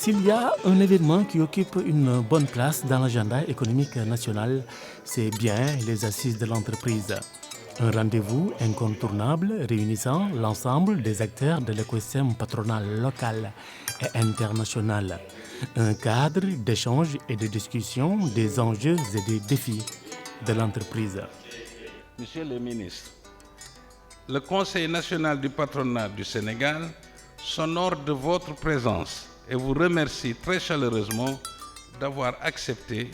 S'il y a un événement qui occupe une bonne place dans l'agenda économique national, c'est bien les assises de l'entreprise. Un rendez-vous incontournable réunissant l'ensemble des acteurs de l'écosystème patronal local et international. Un cadre d'échange et de discussion des enjeux et des défis de l'entreprise. Monsieur le ministre, le Conseil national du patronat du Sénégal s'honore de votre présence et vous remercie très chaleureusement d'avoir accepté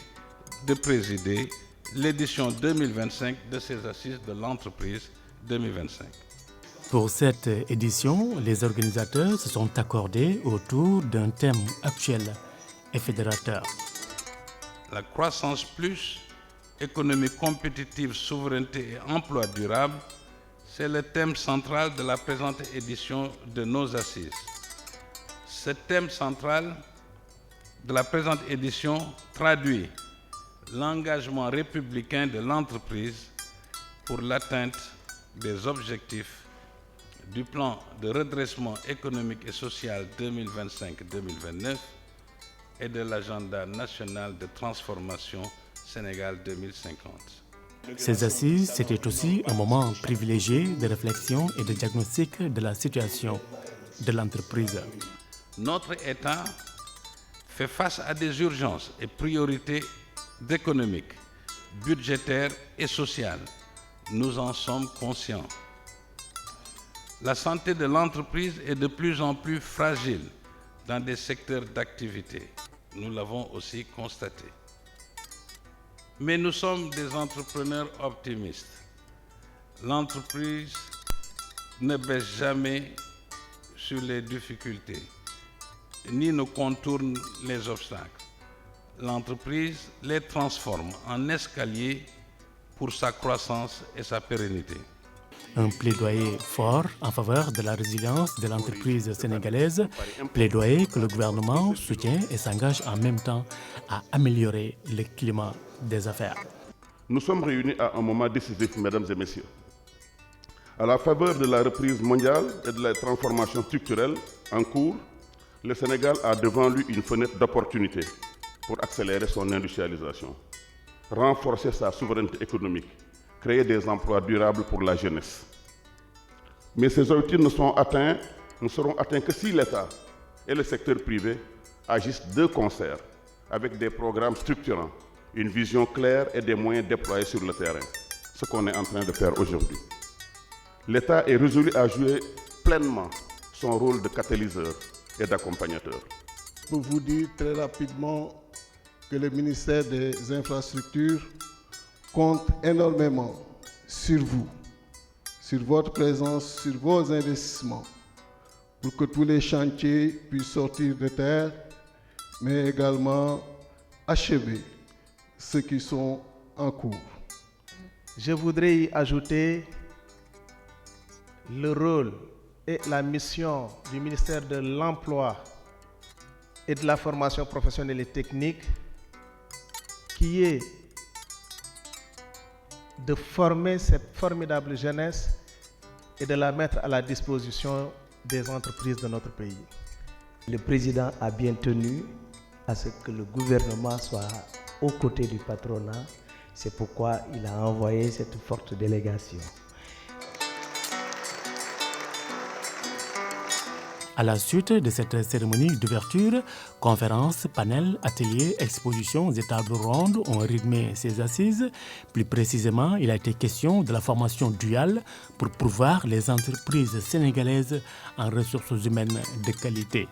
de présider l'édition 2025 de ces assises de l'entreprise 2025. Pour cette édition, les organisateurs se sont accordés autour d'un thème actuel et fédérateur. La croissance plus, économie compétitive, souveraineté et emploi durable, c'est le thème central de la présente édition de nos assises. Ce thème central de la présente édition traduit l'engagement républicain de l'entreprise pour l'atteinte des objectifs du plan de redressement économique et social 2025-2029 et de l'agenda national de transformation Sénégal 2050. Ces assises, c'était aussi un moment privilégié de réflexion et de diagnostic de la situation de l'entreprise. Notre État fait face à des urgences et priorités économiques, budgétaires et sociales. Nous en sommes conscients. La santé de l'entreprise est de plus en plus fragile dans des secteurs d'activité. Nous l'avons aussi constaté. Mais nous sommes des entrepreneurs optimistes. L'entreprise ne baisse jamais sur les difficultés, ni ne contourne les obstacles. L'entreprise les transforme en escaliers pour sa croissance et sa pérennité. Un plaidoyer fort en faveur de la résilience de l'entreprise sénégalaise, plaidoyer que le gouvernement soutient et s'engage en même temps à améliorer le climat des affaires. Nous sommes réunis à un moment décisif, mesdames et messieurs. À la faveur de la reprise mondiale et de la transformation structurelle en cours, le Sénégal a devant lui une fenêtre d'opportunité pour accélérer son industrialisation, renforcer sa souveraineté économique, créer des emplois durables pour la jeunesse. Mais ces objectifs ne seront atteints que si l'État et le secteur privé agissent de concert, avec des programmes structurants, une vision claire et des moyens déployés sur le terrain, ce qu'on est en train de faire aujourd'hui. L'État est résolu à jouer pleinement son rôle de catalyseur et d'accompagnateur. Pour vous dire très rapidement que le ministère des Infrastructures compte énormément sur vous, sur votre présence, sur vos investissements, pour que tous les chantiers puissent sortir de terre, mais également achever ceux qui sont en cours. Je voudrais y ajouter le rôle et la mission du ministère de l'Emploi et de la formation professionnelle et technique, qui est de former cette formidable jeunesse et de la mettre à la disposition des entreprises de notre pays. Le président a bien tenu à ce que le gouvernement soit aux côtés du patronat. C'est pourquoi il a envoyé cette forte délégation. À la suite de cette cérémonie d'ouverture, conférences, panels, ateliers, expositions et tables rondes ont rythmé ces assises. Plus précisément, il a été question de la formation duale pour pourvoir les entreprises sénégalaises en ressources humaines de qualité.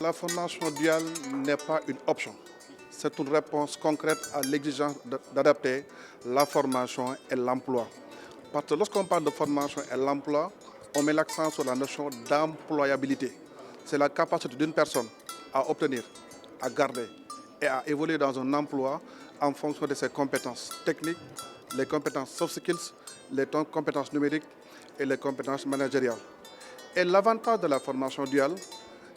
La formation duale n'est pas une option. C'est une réponse concrète à l'exigence d'adapter la formation et l'emploi. Parce que lorsqu'on parle de formation et l'emploi, on met l'accent sur la notion d'employabilité. C'est la capacité d'une personne à obtenir, à garder et à évoluer dans un emploi en fonction de ses compétences techniques, les compétences soft skills, les compétences numériques et les compétences managériales. Et l'avantage de la formation duale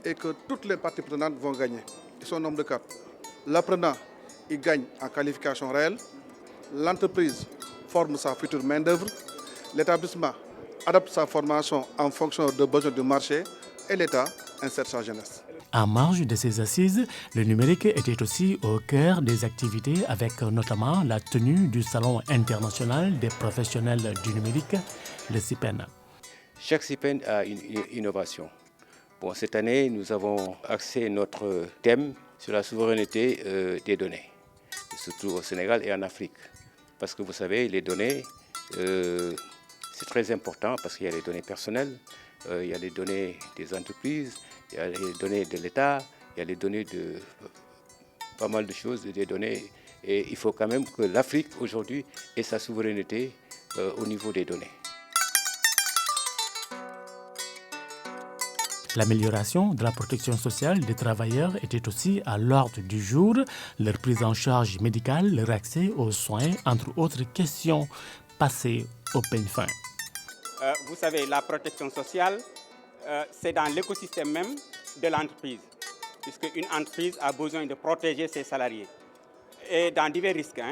est que toutes les parties prenantes vont gagner. Ils sont au nombre de 4. L'apprenant, il gagne en qualification réelle. L'entreprise forme sa future main-d'œuvre. L'établissement adapte sa formation en fonction des besoins du marché. Et l'État insère sa jeunesse. En marge de ces assises, le numérique était aussi au cœur des activités avec notamment la tenue du Salon international des professionnels du numérique, le CIPEN. Chaque CIPEN a une innovation. Bon, cette année, nous avons axé notre thème sur la souveraineté des données, surtout au Sénégal et en Afrique. Parce que vous savez, les données, c'est très important parce qu'il y a les données personnelles, il y a les données des entreprises, il y a les données de l'État, il y a les données de pas mal de choses, des données. Et il faut quand même que l'Afrique aujourd'hui ait sa souveraineté au niveau des données. L'amélioration de la protection sociale des travailleurs était aussi à l'ordre du jour, leur prise en charge médicale, leur accès aux soins, entre autres questions passées au peigne fin. Vous savez, la protection sociale, c'est dans l'écosystème même de l'entreprise, puisqu'une entreprise a besoin de protéger ses salariés. Et dans divers risques,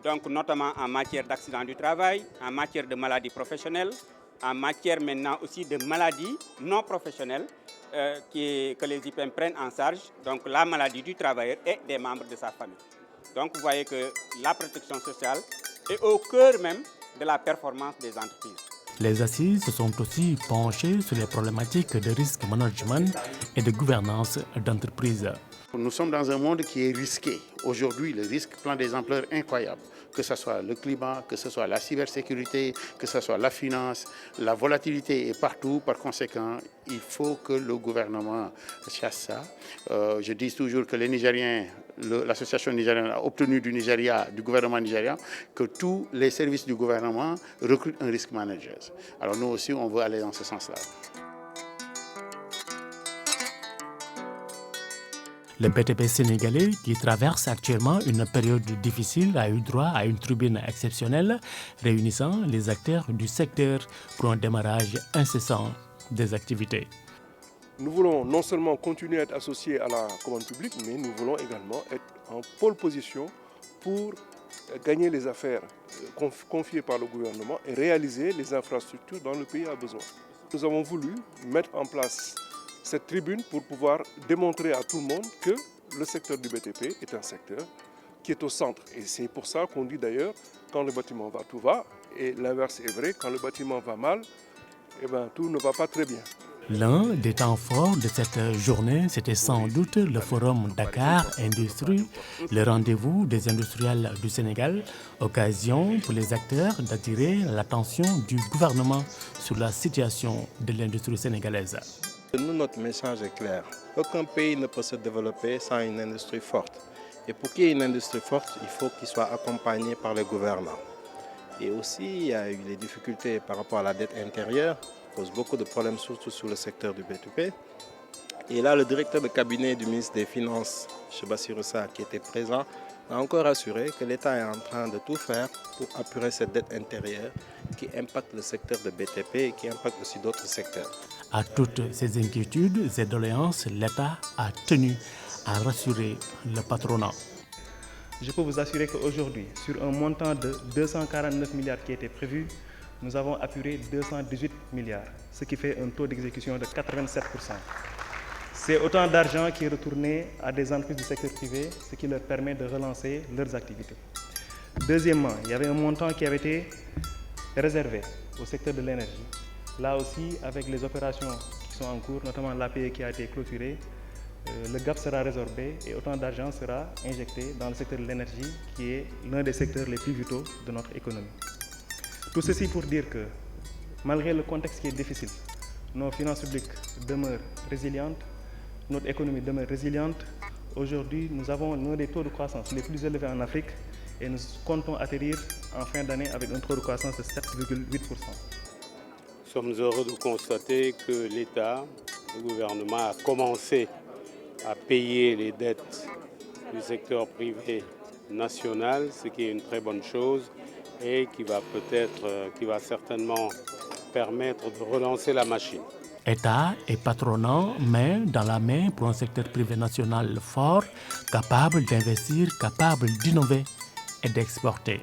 donc notamment en matière d'accident du travail, en matière de maladies professionnelles, en matière maintenant aussi de maladies non professionnelles que les IPM prennent en charge, donc la maladie du travailleur et des membres de sa famille. Donc vous voyez que la protection sociale est au cœur même de la performance des entreprises. Les assises se sont aussi penchées sur les problématiques de risque management et de gouvernance d'entreprise. Nous sommes dans un monde qui est risqué. Aujourd'hui, le risque prend des ampleurs incroyables, que ce soit le climat, que ce soit la cybersécurité, que ce soit la finance. La volatilité est partout. Par conséquent, il faut que le gouvernement chasse ça. Je dis toujours que les Nigériens, l'association nigérienne a obtenu du gouvernement nigérien, que tous les services du gouvernement recrutent un risk manager. Alors nous aussi, on veut aller dans ce sens-là. Le BTP sénégalais, qui traverse actuellement une période difficile, a eu droit à une tribune exceptionnelle réunissant les acteurs du secteur pour un démarrage incessant des activités. Nous voulons non seulement continuer à être associés à la commande publique, mais nous voulons également être en pole position pour gagner les affaires confiées par le gouvernement et réaliser les infrastructures dont le pays a besoin. Nous avons voulu mettre en place cette tribune pour pouvoir démontrer à tout le monde que le secteur du BTP est un secteur qui est au centre. Et c'est pour ça qu'on dit d'ailleurs, quand le bâtiment va, tout va. Et l'inverse est vrai, quand le bâtiment va mal, tout ne va pas très bien. L'un des temps forts de cette journée, c'était sans doute le forum Dakar Industrie, le rendez-vous des industriels du Sénégal, occasion pour les acteurs d'attirer l'attention du gouvernement sur la situation de l'industrie sénégalaise. Nous, notre message est clair. Aucun pays ne peut se développer sans une industrie forte. Et pour qu'il y ait une industrie forte, il faut qu'il soit accompagné par les gouvernants. Et aussi, il y a eu des difficultés par rapport à la dette intérieure, qui pose beaucoup de problèmes, surtout sur le secteur du BTP. Et là, le directeur de cabinet du ministre des Finances, M. Bassirou Sarr, qui était présent, a encore assuré que l'État est en train de tout faire pour apurer cette dette intérieure qui impacte le secteur de BTP et qui impacte aussi d'autres secteurs. À toutes ces inquiétudes et doléances, l'État a tenu à rassurer le patronat. Je peux vous assurer qu'aujourd'hui, sur un montant de 249 milliards qui était prévu, nous avons apuré 218 milliards, ce qui fait un taux d'exécution de 87%. C'est autant d'argent qui est retourné à des entreprises du secteur privé, ce qui leur permet de relancer leurs activités. Deuxièmement, il y avait un montant qui avait été réservé au secteur de l'énergie. Là aussi, avec les opérations qui sont en cours, notamment l'APE qui a été clôturée, le gap sera résorbé et autant d'argent sera injecté dans le secteur de l'énergie, qui est l'un des secteurs les plus vitaux de notre économie. Tout ceci pour dire que, malgré le contexte qui est difficile, nos finances publiques demeurent résilientes, notre économie demeure résiliente. Aujourd'hui, nous avons l'un des taux de croissance les plus élevés en Afrique et nous comptons atterrir en fin d'année avec un taux de croissance de 7,8%. Nous sommes heureux de constater que l'État, le gouvernement a commencé à payer les dettes du secteur privé national, ce qui est une très bonne chose et qui va certainement permettre de relancer la machine. État et patronat, main dans la main pour un secteur privé national fort, capable d'investir, capable d'innover et d'exporter.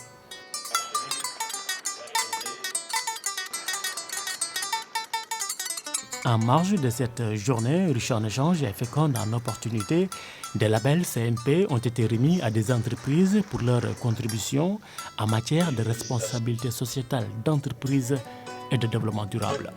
En marge de cette journée riche en échanges et féconde en opportunités, des labels CNP ont été remis à des entreprises pour leur contribution en matière de responsabilité sociétale d'entreprise et de développement durable.